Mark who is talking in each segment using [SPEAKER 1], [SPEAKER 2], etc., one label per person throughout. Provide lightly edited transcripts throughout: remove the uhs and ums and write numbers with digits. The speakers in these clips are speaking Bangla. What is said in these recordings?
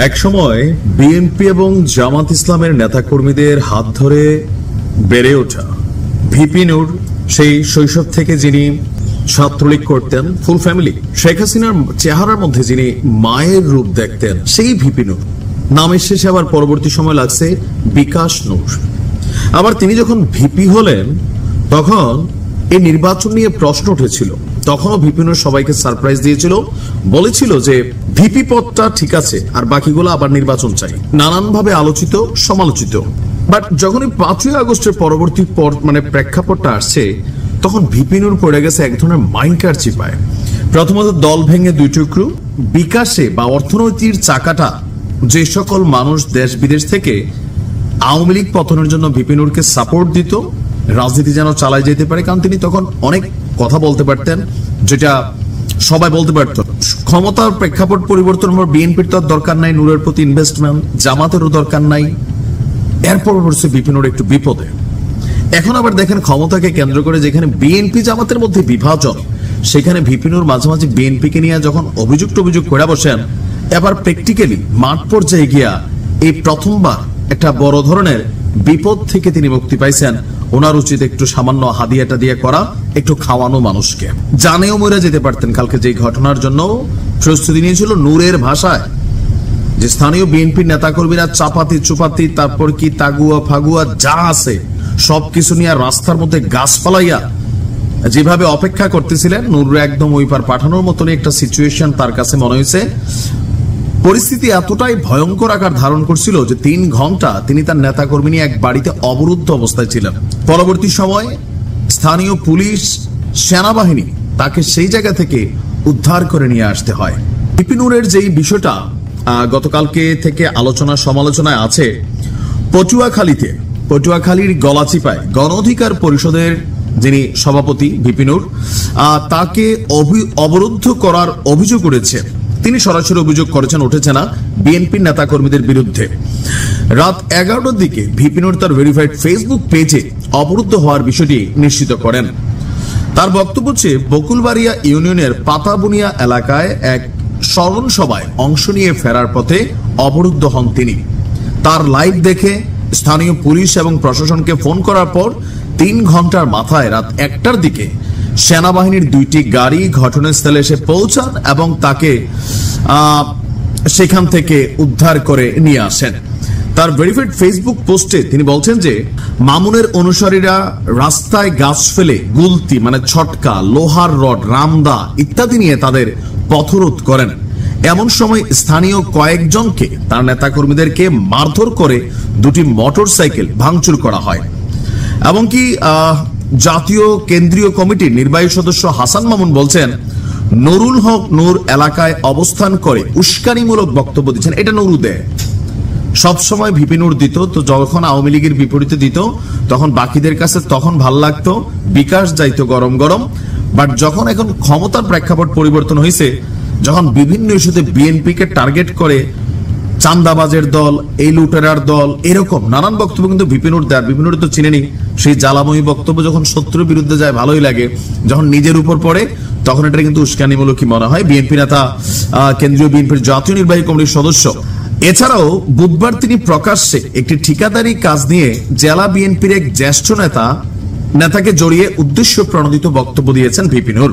[SPEAKER 1] এক সময় বিএনপি এবং জামাত ইসলামের নেতাকর্মীদের হাত ধরে বেড়ে ওঠা ভিপি নূর, সেই শৈশব থেকে যিনি ছাত্রলীগ করতেন, ফুল ফ্যামিলি, শেখ হাসিনার চেহারার মধ্যে যিনি মায়ের রূপ দেখতেন, সেই ভিপি নূর নামের শেষে আবার পরবর্তী সময় লাগছে বিকাশ নূর। আবার তিনি যখন ভিপি হলেন তখন এই নির্বাচন নিয়ে প্রশ্ন উঠেছিল। তখনও ভিপি নূর সবাইকে সারপ্রাইজ দিয়েছিল, বলেছিল যে ভিপি পদটা ঠিক আছে, আর বাকিগুলো আবার নির্বাচন চাই। নানানভাবে আলোচিত, সমালোচিত। বাট যখনই 5ই আগস্টের পরবর্তী প্রেক্ষাপটটা আসছে, তখন ভিপি নূর পড়ে গেছে এক ধরনের মাইন্ডকার চিপায়। প্রথমত দল ভেঙে দুই টুকরো, বিকাশে বা অর্থনৈতিক চাকাটা যে সকল মানুষ দেশ বিদেশ থেকে আওয়ামী লীগ পতনের জন্য ভিপি নূরকে সাপোর্ট দিত, রাজনীতি যেন চালাই যেতে পারে, কারণ তিনি তখন অনেক কথা বলতে পারতেন, যেটা সবাই বলতে পারত। ক্ষমতার প্রেক্ষাপট পরিবর্তন হওয়ার বিএনপির তো দরকার নাই, নূরের প্রতি ইনভেস্টমেন্ট, জামাতেরও দরকার নাই। এরপর পড়ছে ভিপি নূর একটু বিপদে। এখন আবার দেখেন ক্ষমতাকে কেন্দ্র করে যেখানে বিএনপি জামাতের মধ্যে বিভাজন, সেখানে ভিপি নূর মাঝে মাঝে বিএনপিকে নিয়ে যখন অভিযোগ করে বসেন, এবার প্র্যাকটিক্যালি মাঠ পর্যায়ে গিয়া এই প্রথমবার একটা বড় ধরনের বিপদ থেকে তিনি মুক্তি পাইছেন। ওনার উচিত একটু সামান্য হাদিয়াটা দিয়ে করা, একটু খাওয়ানো মানুষকে। জানেও মরে যেতে পারতেন কালকে যে ঘটনার জন্য প্রস্তুতি নিয়েছিল। নূরের ভাষায় যে স্থানীয় বিএনপির নেতাকর্মীরা চাপাতি চুপাতি, তারপর কি তাগুয়া ফাগুয়া যা আছে সবকিছু নিয়ে রাস্তার মধ্যে গাছ ফালাইয়া যেভাবে অপেক্ষা করতেছিলেন, নূর একদম ওই পার পাঠানোর মতন একটা সিচুয়েশন তার কাছে মনে হয়েছে। পরিস্থিতি এতটাই ভয়ঙ্কর আকার ধারণ করছিল যে 3 ঘন্টা তিনি তার নেতাকর্মী নিয়ে এক বাড়িতে অবরুদ্ধ অবস্থায় ছিলেন। পরবর্তী সময় স্থানীয় পুলিশ, সেনাবাহিনী তাকে সেই জায়গা থেকে উদ্ধার করে নিয়ে আসতে হয়। ভিপি নূরের যেই বিষয়টা গতকালকে থেকে আলোচনা সমালোচনায় আছে, পটুয়াখালীর গলাচিপায় গণ অধিকার পরিষদের যিনি সভাপতি ভিপি নূর, তাকে অবরুদ্ধ করার অভিযোগ উঠেছে। তিনি সরাসরি অভিযোগ করেছেন, উঠেছে না, বিএনপির নেতাকর্মীদের বিরুদ্ধে। রাত 11টার দিকে ভিপি নূর তার ভেরিফাইড ফেসবুক পেজে অবরুদ্ধ হওয়ার বিষয়টি নিশ্চিত করেন। তার বক্তব্য হচ্ছে, বকুলবাড়িয়া ইউনিয়নের পাতাবুনিয়া এলাকায় এক স্মরণ সভায় অংশ নিয়ে ফেরার পথে অবরুদ্ধ হন তিনি। তার লাইভ দেখে স্থানীয় পুলিশ এবং প্রশাসনকে ফোন করার পর 3 ঘন্টার মাথায় রাত 1টার দিকে সেনাবাহিনীর 2টি গাড়ি ঘটনাস্থলে এসে পৌঁছান এবং তাকে সেখান থেকে উদ্ধার করে নিয়ে আসেন। তার ভেরিফাইড ফেসবুক পোস্টে তিনি বলছেন যে মামুনের অনুসারীরা রাস্তায় গাছ ফেলে গুলতি ছটকা, লোহার রড, রামদা ইত্যাদি নিয়ে তাদের পথরোধ করেন। এমন সময় স্থানীয় কয়েকজনকে, তার নেতাকর্মীদেরকে মারধর করে 2টি মোটরসাইকেল ভাঙচুর করা হয়। এমনকি জাতীয় কেন্দ্রীয় কমিটির নির্বাহী সদস্য হাসান মামুন বলছেন, নুরুল হক নূর এলাকায় অবস্থান করে উস্কানিমূলক বক্তব্য দিচ্ছেন। এটা নুরু দেয়, সবসময় ভিপি নূর দিত। তো যখন আওয়ামী লীগের বিপরীতে দিত তখন বাকিদের কাছে তখন ভাল লাগতো, বিকাশ যাইতো গরম গরম। বাট যখন এখন ক্ষমতার প্রেক্ষাপট পরিবর্তন হয়েছে, যখন বিভিন্ন ইস্যুতে বিএনপিকে টার্গেট করে চান্দাবাজের দল, এই লুটেরার দল, এরকম নানান বক্তব্য কিন্তু ভিপি নূর দেয়। ভিপি নূর তো চিনেনি, সেই জ্বালাময়ী বক্তব্য যখন শত্রুর বিরুদ্ধে যায় ভালোই লাগে, যখন নিজের উপর পড়ে তখন এটা কিন্তু উস্কানিমূলকই মনে হয়। বিএনপি নেতা, কেন্দ্রীয় বিএনপির জাতীয় নির্বাহী কমিটির সদস্য। এছাড়াও বুধবার তিনি প্রকাশ্যে একটি ঠিকাদারি কাজ নিয়ে জেলা বিএনপির এক জ্যেষ্ঠ নেতাকে জড়িয়ে উদ্দেশ্য প্রণোদিত বক্তব্য দিয়েছেন ভিপি নূর।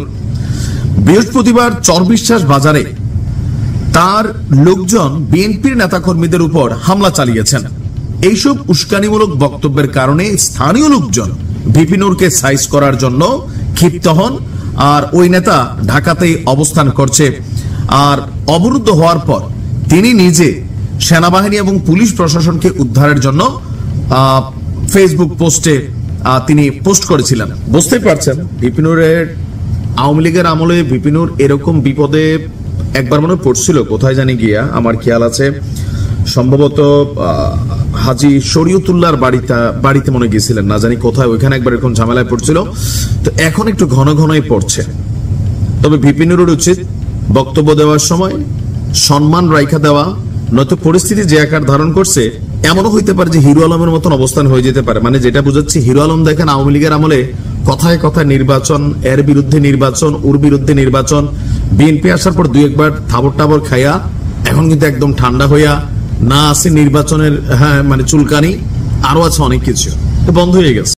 [SPEAKER 1] বৃহস্পতিবার চরবিশ্বাস বাজারে তার লোকজন বিএনপির নেতাকর্মীদের উপর হামলা চালিয়েছেন। এইসব উস্কানিমূলক বক্তব্যের কারণে স্থানীয় লোকজন ভিপি নূরকে সাইজ করার জন্য ক্ষিপ্ত হন। আর ওই নেতা ঢাকাতেই অবস্থান করছে। আর অবরুদ্ধ হওয়ার পর তিনি নিজে সেনাবাহিনী এবং পুলিশ প্রশাসনকে উদ্ধারের জন্য ফেসবুক পোস্টে তিনি পোস্ট করেছিলেন। বুঝতে পারছেন, ভিপি নূরের আওয়ামী লীগের আমলে ভিপি নূর এরকম বিপদে একবার মনে পড়ছিল, কোথায় জানি গিয়া, আমার খেয়াল আছে সম্ভবত হাজি শরীয়তুল্লাহর বাড়িতে মনে গিয়েছিলেন, না জানি কোথায়, ওইখানে একবার এরকম ঝামেলায় পড়ছিল। তো এখন একটু ঘন ঘনই পড়ছে। তবে ভিপি নূরের উচিত বক্তব্য দেওয়ার সময় সম্মান রাইখা দেওয়া, নয়তো পরিস্থিতি যে আকার ধারণ করছে এমনও হইতে পারে যে হিরো আলমের মতন অবস্থান হয়ে যেতে পারে। যেটা বুঝাচ্ছি, হিরো আলম দেখেন আওয়ামী লীগের আমলে কথায় কথায় নির্বাচন, এর বিরুদ্ধে নির্বাচন, ওর বিরুদ্ধে নির্বাচন, বিএনপি আসার পর 2-1 বার থাবর টাবর খাইয়া এখন কিন্তু একদম ঠান্ডা হইয়া না আছে নির্বাচনের মানে চুলকানি, আরো আছে অনেক কিছু, তো বন্ধ হয়ে গেছে।